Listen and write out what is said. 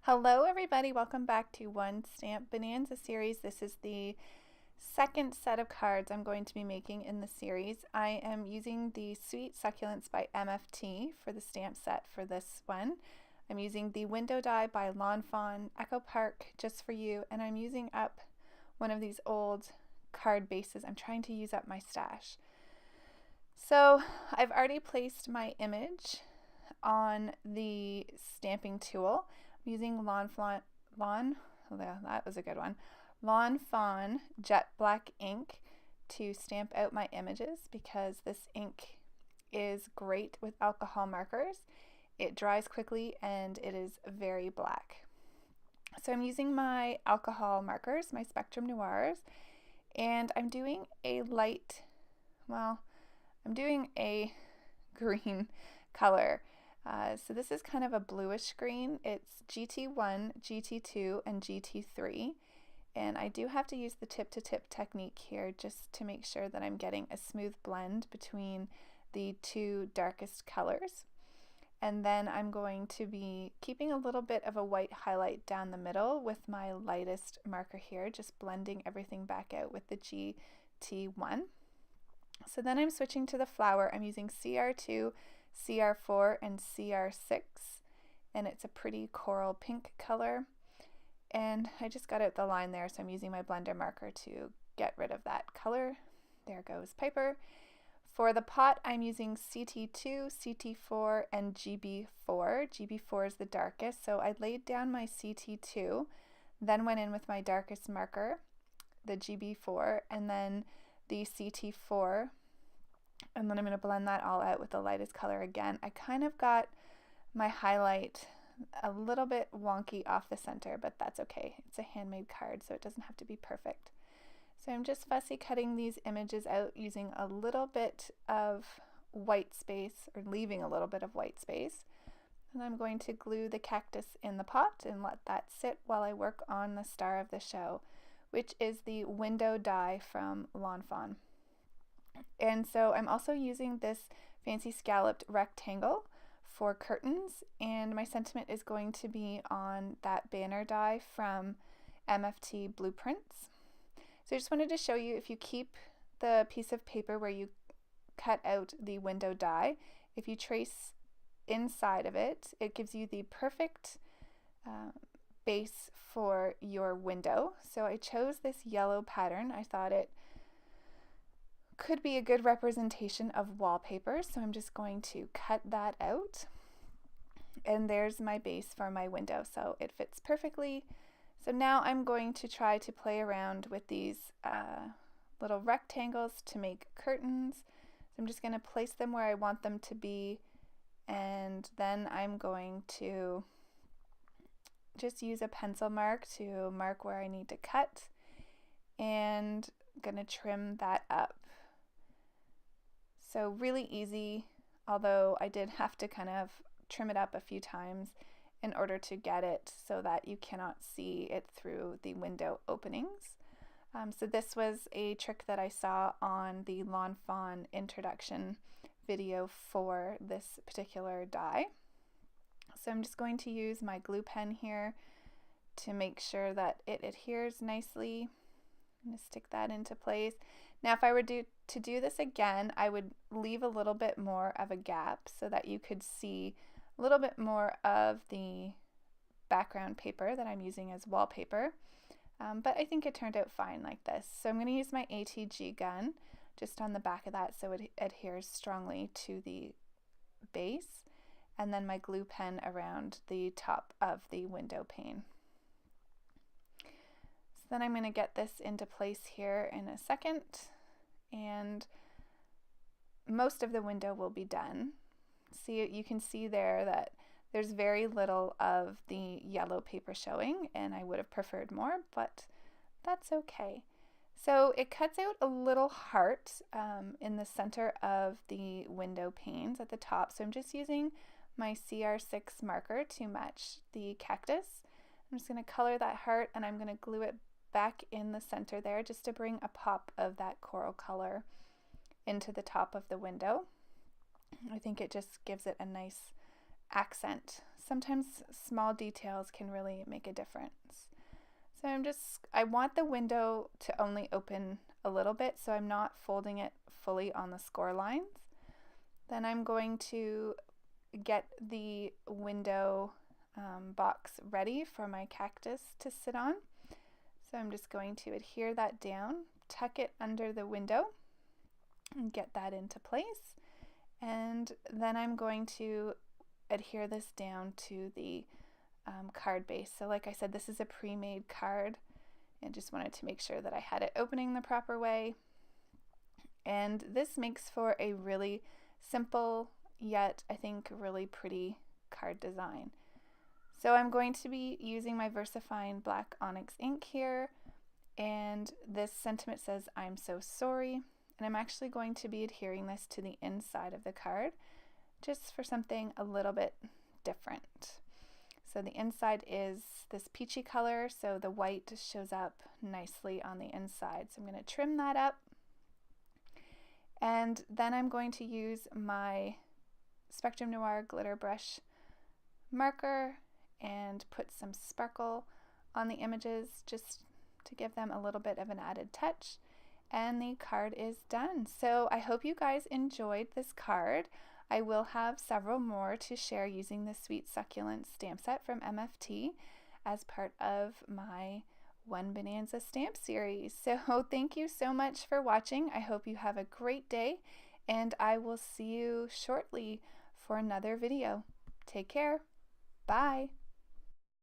Hello everybody, welcome back to One Stamp Bonanza Series. This is the second set of cards I'm going to be making in the series. I am using the Sweet Succulents by MFT for the stamp set for this one. I'm using the window die by Fawn, Echo Park, Just For You, and I'm using up one of these old card bases. I'm trying to use up my stash. So I've already placed my image on the stamping tool. I'm using that was a good one, Fawn Jet Black ink to stamp out my images because this ink is great with alcohol markers. It dries quickly and it is very black. So I'm using my alcohol markers, my Spectrum Noirs, and I'm doing a green color. So this is kind of a bluish green. It's GT1, GT2, and GT3. And I do have to use the tip-to-tip technique here just to make sure that I'm getting a smooth blend between the two darkest colors. And then I'm going to be keeping a little bit of a white highlight down the middle with my lightest marker here, just blending everything back out with the GT1. So then I'm switching to the flower. I'm using CR2, CR4, and CR6, and it's a pretty coral pink color. And I just got out the line there, so I'm using my blender marker to get rid of that color. There goes Piper. For the pot, I'm using CT2, CT4, and GB4. GB4 is the darkest, so I laid down my CT2, then went in with my darkest marker, the GB4, and then the CT4, and then I'm going to blend that all out with the lightest color again. I kind of got my highlight a little bit wonky off the center, but that's okay. It's a handmade card, so it doesn't have to be perfect. So I'm just fussy cutting these images out using a little bit of white space, or leaving a little bit of white space. And I'm going to glue the cactus in the pot and let that sit while I work on the star of the show, which is the window die from Fawn. And so I'm also using this fancy scalloped rectangle for curtains, and my sentiment is going to be on that banner die from MFT Blueprints. So I just wanted to show you, if you keep the piece of paper where you cut out the window die, if you trace inside of it, it gives you the perfect base for your window. So I chose this yellow pattern. I thought it could be a good representation of wallpaper, so I'm just going to cut that out, and there's my base for my window, so it fits perfectly. So now I'm going to try to play around with these little rectangles to make curtains. So I'm just going to place them where I want them to be, and then I'm going to just use a pencil mark to mark where I need to cut, and I'm going to trim that up. So really easy, although I did have to kind of trim it up a few times in order to get it so that you cannot see it through the window openings. So this was a trick that I saw on the Fawn introduction video for this particular die. So I'm just going to use my glue pen here to make sure that it adheres nicely. I'm going to stick that into place. Now if I were to do this again, I would leave a little bit more of a gap so that you could see a little bit more of the background paper that I'm using as wallpaper. But I think it turned out fine like this. So I'm going to use my ATG gun just on the back of that so it adheres strongly to the base, and then my glue pen around the top of the window pane. So then I'm going to get this into place here in a second, and most of the window will be done. See, you can see there that there's very little of the yellow paper showing, and I would have preferred more, but that's okay. So it cuts out a little heart in the center of the window panes at the top. So I'm just using my CR6 marker to match the cactus. I'm just going to color that heart, and I'm going to glue it back in the center there just to bring a pop of that coral color into the top of the window. I think it just gives it a nice accent. Sometimes small details can really make a difference. So I want the window to only open a little bit, so I'm not folding it fully on the score lines. Then I'm going to get the window box ready for my cactus to sit on. So I'm just going to adhere that down, tuck it under the window, and get that into place. And then I'm going to adhere this down to the card base. So like I said, this is a pre-made card, and just wanted to make sure that I had it opening the proper way. And this makes for a really simple, yet I think really pretty card design. So I'm going to be using my VersaFine black onyx ink here, and this sentiment says, "I'm so sorry." And I'm actually going to be adhering this to the inside of the card, just for something a little bit different. So the inside is this peachy color, so the white shows up nicely on the inside. So I'm going to trim that up. And then I'm going to use my Spectrum Noir glitter brush marker and put some sparkle on the images just to give them a little bit of an added touch. And the card is done. So I hope you guys enjoyed this card. I will have several more to share using the Sweet Succulent stamp set from MFT as part of my One Bonanza stamp series. So thank you so much for watching. I hope you have a great day, and I will see you shortly for another video. Take care. Bye.